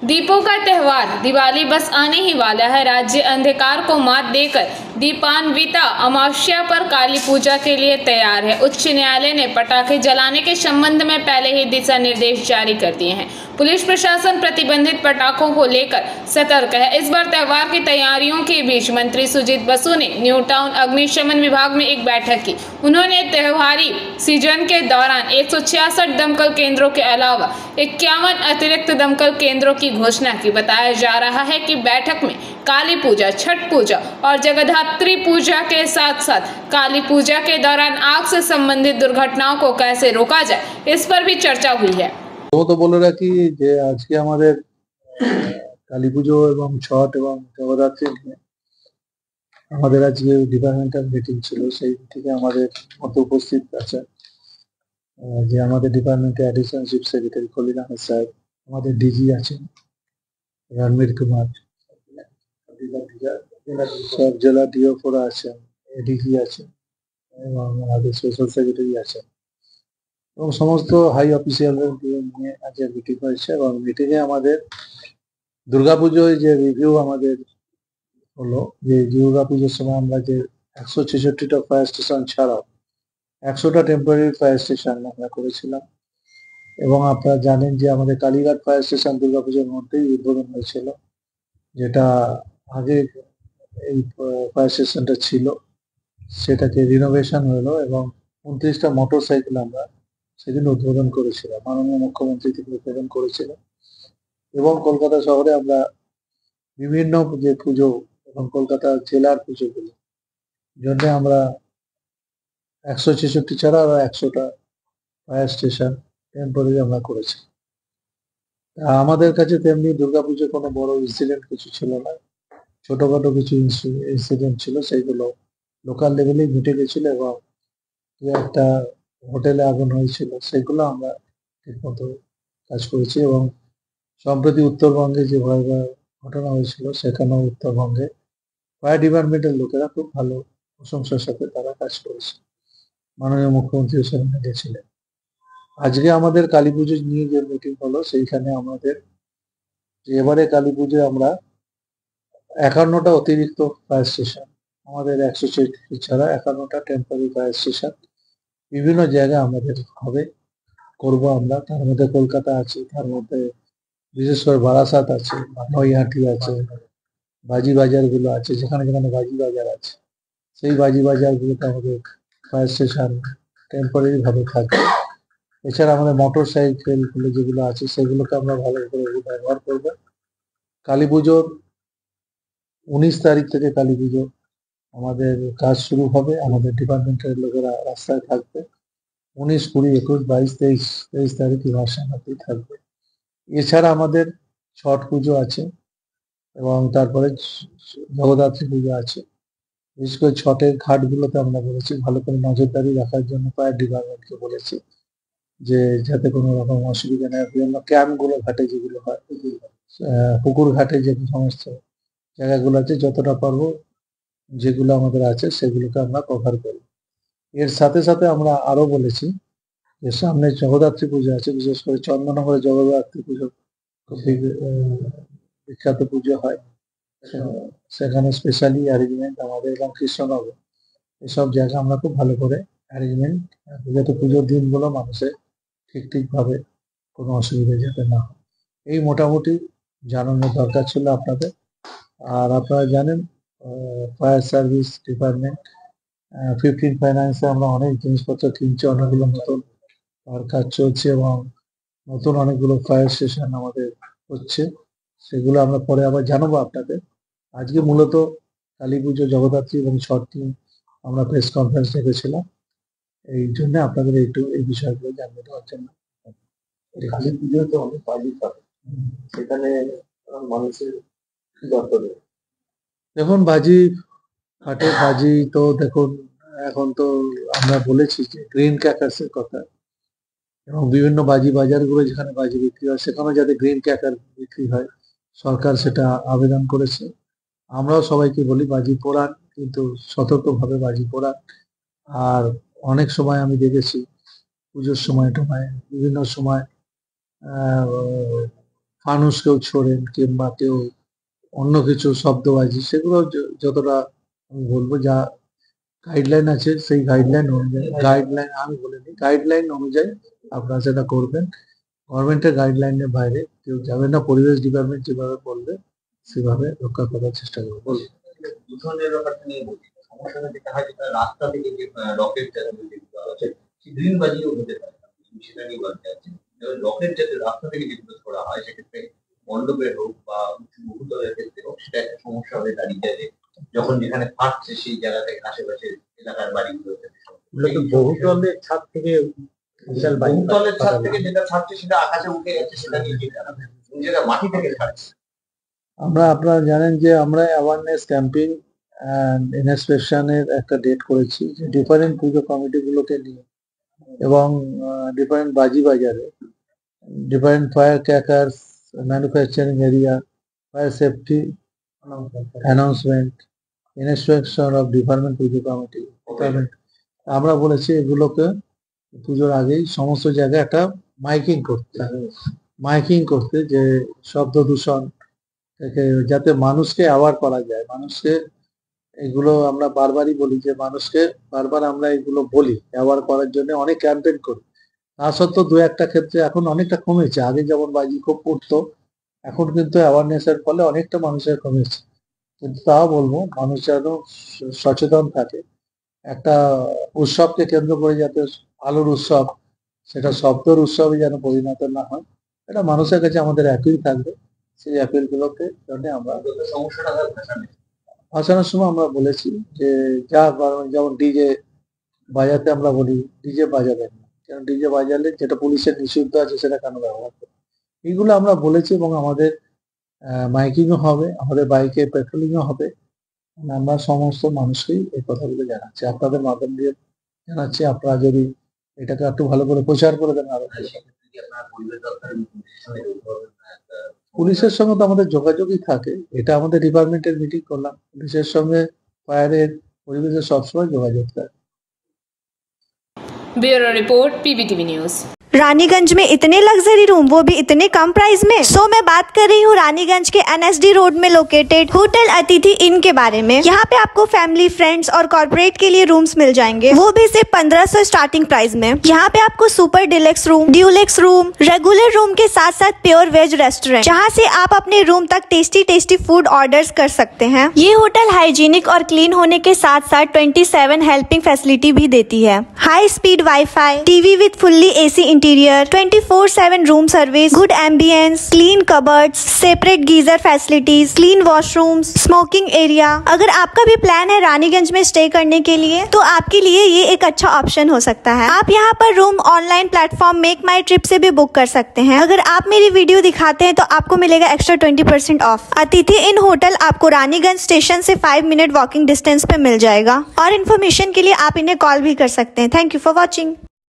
दीपों का त्योहार दिवाली बस आने ही वाला है। राज्य अंधकार को मात देकर दीपान्विता अमावस्या पर काली पूजा के लिए तैयार है। उच्च न्यायालय ने पटाखे जलाने के संबंध में पहले ही दिशा निर्देश जारी कर दिए हैं। पुलिस प्रशासन प्रतिबंधित पटाखों को लेकर सतर्क है। इस बार त्योहार की तैयारियों के बीच मंत्री सुजीत बसु ने न्यू टाउन अग्निशमन विभाग में एक बैठक की। उन्होंने त्योहारी सीजन के दौरान 166 दमकल केंद्रों के अलावा 51 अतिरिक्त दमकल केंद्रों की घोषणा की। बताया जा रहा है कि बैठक में काली पूजा, छठ पूजा और जगद्धात्री पूजा के साथ साथ काली पूजा के दौरान आग से संबंधित दुर्घटनाओं को कैसे रोका जाए, इस पर भी चर्चा हुई है। तो बोले রাখি যে আজকে আমাদের কালী পুজো এবং ছট এবং জগদ্ধাত্রী আমাদের আজকে ডিপার্টমেন্টাল মিটিং ছিল। সেই থেকে আমাদের মধ্যে উপস্থিত আছে যে আমাদের ডিপার্টমেন্টের additional chief secretary Khalil Ahmed সাহেব, আমাদের ডিজি আছেন রণবীর কুমার, সব জেলা ডিওফোরা আছেন, এডিজি আছেন এবং আমাদের সোশ্যাল সেক্রেটারি আছেন এবং সমস্ত হাই অফিসিয়ালদের নিয়ে আজকে মিটিং হয়েছে। এবং মিটিংয়ে আমাদের দুর্গাপুজোয় যে রিভিউ আমাদের হলো, যে দুর্গাপুজোর সময় আমরা যে 166টা ফায়ার স্টেশন ছাড়াও 100টা টেম্পোরারি ফায়ার স্টেশন আমরা করেছিলাম। এবং আপনারা জানেন যে আমাদের কালীঘাট ফায়ার স্টেশন দুর্গাপুজোর মধ্যেই উদ্বোধন হয়েছিল, যেটা আগে এই ফায়ার স্টেশনটা ছিল, সেটাকে রিনোভেশন হলো এবং 29টা মোটর সাইকেল আমরা সেদিন উদ্বোধন করেছিলাম। মাননীয় মুখ্যমন্ত্রী থেকে উদ্বোধন করেছিলেন। এবং কলকাতা শহরে আমরা বিভিন্ন যে পুজো এবং কলকাতা জেলার পুজোগুলো জন্য আমরা 166 ছাড়া আরো 100টা ফায়ার স্টেশন টেম্পোরারি আমরা করেছি। আমাদের কাছে তেমনি দুর্গাপুজো কোনো বড় ইনসিডেন্ট কিছু ছিল না, ছোটখাটো কিছু ইনসিডেন্ট ছিল, সেইগুলো লোকাল লেভেলেই মিটে গেছিল। এবং একটা হোটেলে আগুন হয়েছিল, সেগুলো আমরা ঠিকমতো কাজ করেছি। এবং সম্প্রতি উত্তরবঙ্গে যে ভয়াবহ ঘটনা হয়েছিল, সেখানেও উত্তরবঙ্গে ফায়ার ডিপার্টমেন্টের লোকেরা খুব ভালো প্রশংসার সাথে তারা কাজ করেছে। মাননীয় মুখ্যমন্ত্রী সেখানে গেছিলেন। আজকে আমাদের কালী পুজো নিয়ে যে মিটিং হলো, সেইখানে আমাদের এবারে কালী পুজোয় আমরা 51টা অতিরিক্ত ফায়ার স্টেশন, আমাদের 166 ছাড়া 51টা টেম্পোরারি ফায়ার স্টেশন বিভিন্ন জায়গায় আমাদের হবে, করব আমরা। তার মধ্যে কলকাতা আছে, তার মধ্যে বিশেষ করে বারাসাত আছে, নৈহাটি আছে, বাজি বাজারগুলো আছে, যেখানে যেখানে বাজি বাজার আছে সেই বাজি বাজারগুলোতে আমাদের ফায়ার স্টেশন টেম্পোরারি ভাবে থাকবে। এছাড়া আমাদের মোটর সাইকেলগুলো যেগুলো আছে সেগুলোকে আমরা ভালো করে ব্যবহার করব। কালী পুজোর 19 তারিখ থেকে কালী পুজো আমাদের কাজ শুরু হবে। আমাদের ডিপার্টমেন্টের লোকেরা রাস্তায় থাকবে। 19, 20, 21, 22, 23 তারিখে ভাসানাতে থাকবে। এছাড়া আমাদের ছট পুজো আছে এবং তারপরে জগদ্ধাত্রী পুজো আছে। বিশেষ করে ছটের ঘাটগুলোতে আমরা বলেছি ভালো করে নজরদারি রাখার জন্য ফায়ার ডিপার্টমেন্টকে বলেছি যে যাতে কোনো রকম অসুবিধা নেই। বিভিন্ন ক্যাম্পগুলো ঘাটে যেগুলো হয়, পুকুর ঘাটে যে সমস্ত জায়গাগুলো আছে, যতটা পারবো যেগুলো আমাদের আছে সেগুলোকে আমরা কভার করব। এর সাথে সাথে আমরা আরো বলেছি যে সামনে জগদ্ধাত্রী পুজো আছে, বিশেষ করে চন্দননগরে জগদ্ধাত্রী পুজো খুব বিখ্যাত পুজো হয়। সেখানে স্পেশালি অ্যারেঞ্জমেন্ট আমাদের এবং কৃষ্ণনগর এসব জায়গা আমরা খুব ভালো করে অ্যারেঞ্জমেন্ট, যাতে পুজোর দিনগুলো মানুষের ঠিকভাবে কোনো অসুবিধা যাতে না হয়, এই মোটামুটি জানানোর দরকার ছিল আপনাদের। আর আপনারা জানেন ফায়ার সার্ভিস ডিপার্টমেন্ট 15 ফাইন্যান্সে আমরা অনেক জিনিসপত্র কিনছি, অনেকগুলো নতুন কাজ চলছে এবং নতুন অনেকগুলো ফায়ার স্টেশন আমাদের হচ্ছে, সেগুলো আমরা পরে আবার জানাবো আপনাদের। আজকে মূলত কালী পুজো, জগদ্ধাত্রী এবং ছট নিয়ে আমরা প্রেস কনফারেন্স রেখেছিলাম, এই জন্য আপনাদের একটু এই বিষয়গুলো জানিয়ে দেওয়ার জন্য। কালী পুজো তো অনেক বাজি থাকে, সেখানে মানুষের কি দরকার? দেখুন, বাজি ফাটে, বাজি তো দেখুন এখন তো আমরা বলেছি যে গ্রিন ক্র্যাকার্সের কথা, এবং বিভিন্ন বাজি বাজারগুলো যেখানে বাজি বিক্রি হয় সেখানেও যাতে গ্রিন ক্র্যাকার বিক্রি হয়, সরকার সেটা আবেদন করেছে। আমরাও সবাইকে বলি বাজি পোড়ান, কিন্তু সতর্কভাবে বাজি পোড়ান। আর অনেক সময় আমি দেখেছি পুজোর সময় টমায় বিভিন্ন সময় ফানুস কেউ ছোড়েন কিংবা কেউ অন্য কিছু শব্দবাজি, সেগুলো যতটা আমি বলবো যা গাইডলাইন আছে সেই গাইডলাইন অনুযায়ী, আমি বলিনি, গাইডলাইন অনুযায়ী আপনারা সেটা করবেন। গভর্নমেন্টের গাইডলাইনের বাইরে কেউ যাবে না। পরিবেশ ডিপার্টমেন্ট যেভাবে বলবে সেভাবে রক্ষা করার চেষ্টা করবো। বলুন। দূষণের ব্যাপারটা নিয়ে বলছি, সমস্যাটা যেটা হয় যেটা রাস্তা থেকে যে রকেট যেগুলো আছে গ্রিন বাজিও হতে পারে, সেটা নিয়ে বলতে চাচ্ছি। রকেট যাতে রাস্তা থেকে যেগুলো করা হয় সেক্ষেত্রে মণ্ডপের হোক বা বহুতলের ক্ষেত্রে হোক, সেটা একটা সমস্যা হয়ে দাঁড়িয়ে যায়। যখন যেখানে ফাটছে সেই জায়গা থেকে আশেপাশে এলাকার বাড়িগুলো বহুতলের ছাদ থেকে বহুতলের ছাদ থেকে যেটা ছাড়ছে সেটা আকাশে উঠে যাচ্ছে, সেটা নিয়ে যেটা মাটি থেকে ছাড়ছে। আপনারা জানেন যে আমরা অ্যাওয়ারনেস ক্যাম্পেইন এন্ড ইনস্পেকশনের একটা ডেট করেছি, যে ডিফারেন্ট পুজো কমিটিগুলোকে নিয়ে এবং ডিফারেন্ট বাজি বাজারে different fire crackers manufacturing area, fire safety announcement, inspection of department Puja committee department. আমরা বলেছি এগুলোকে পুজোর আগেই সমস্ত জায়গায় একটা মাইকিং করতে, যে শব্দ দূষণ থেকে যাতে মানুষকে অ্যাওয়ার করা যায়। মানুষকে এগুলো আমরা বারবারই বলি, যে মানুষকে বারবার আমরা এগুলো বলি অ্যাওয়ার করার জন্য, অনেক ক্যাম্পেইন করি। তা সত্ত্বেও দু একটা ক্ষেত্রে এখন অনেকটা কমেছে। আগে যেমন বাজি খুব পড়তো, এখন কিন্তু অ্যাওয়ারনেসের ফলে অনেকটা মানুষের কমেছে। কিন্তু তাও বলবো মানুষ যেন সচেতন থাকে। একটা উৎসবকে কেন্দ্র করে যাতে আলোর উৎসব, সেটা শব্দের উৎসবে যেন পরিণত না হয়, এটা মানুষের কাছে আমাদের অ্যাপিল থাকবে। সেই অ্যাপিল গুলোকে জন্য আমরা সমস্যাটা ভাসানোর সময় আমরা বলেছি যে যেমন ডিজে বাজাতে আমরা বলি ডিজে বাজাবেন না, কারণ ডিজে বাজালে যেটা পুলিশের নিষিদ্ধ আছে সেটা কেন ব্যবহার করবে, এইগুলো আমরা বলেছি। এবং আমাদের মাইকিংও হবে, আমাদের বাইকে পেট্রোলিংও হবে। আমরা সমস্ত মানুষকেই এই কথাগুলো জানাচ্ছি, আপনাদের মাধ্যম দিয়ে জানাচ্ছি। আপনারা যদি এটাকে একটু ভালো করে প্রচার করে দেন আরো। পুলিশের সঙ্গে তো আমাদের যোগাযোগই থাকে, এটা আমাদের ডিপার্টমেন্টের মিটিং করলাম, পুলিশের সঙ্গে ফায়ারের পরিবেশের সবসময় যোগাযোগ থাকে। Bureau report PBTV news. Raniganj में इतने लग्जरी रूम, वो भी इतने कम प्राइस में। सो मैं बात कर रही हूँ रानीगंज के NSD रोड में लोकेटेड होटल अतिथि इन के बारे में। यहाँ पे आपको फैमिली, फ्रेंड्स और कॉर्पोरेट के लिए रूम्स मिल जाएंगे, वो भी सिर्फ 1500 स्टार्टिंग प्राइस में। यहाँ पे आपको super deluxe room, Dulux room, regular room के साथ साथ प्योर वेज रेस्टोरेंट, जहाँ से आप अपने रूम तक टेस्टी फूड ऑर्डर्स कर सकते हैं। ये होटल हाइजीनिक और क्लीन होने के साथ साथ 27 हेल्पिंग फैसिलिटी भी देती है। High speed wifi, TV with fully AC interior, 24/7 room service, good ambience, clean cupboards, separate geyser facilities, clean washrooms, smoking area. अगर आपका भी प्लान है रानीगंज में स्टे करने के लिए, तो आपके लिए ये एक अच्छा ऑप्शन हो सकता है। आप यहाँ पर रूम ऑनलाइन प्लेटफॉर्म मेक माई ट्रिप से भी बुक कर सकते हैं। अगर आप मेरी वीडियो दिखाते हैं तो आपको मिलेगा एक्स्ट्रा 20% ऑफ। अतिथि इन होटल आपको रानीगंज स्टेशन से 5 मिनट वॉकिंग डिस्टेंस पे मिल जाएगा। और इन्फॉर्मेशन के लिए आप इन्हें कॉल भी कर सकते हैं। Thank you for watching.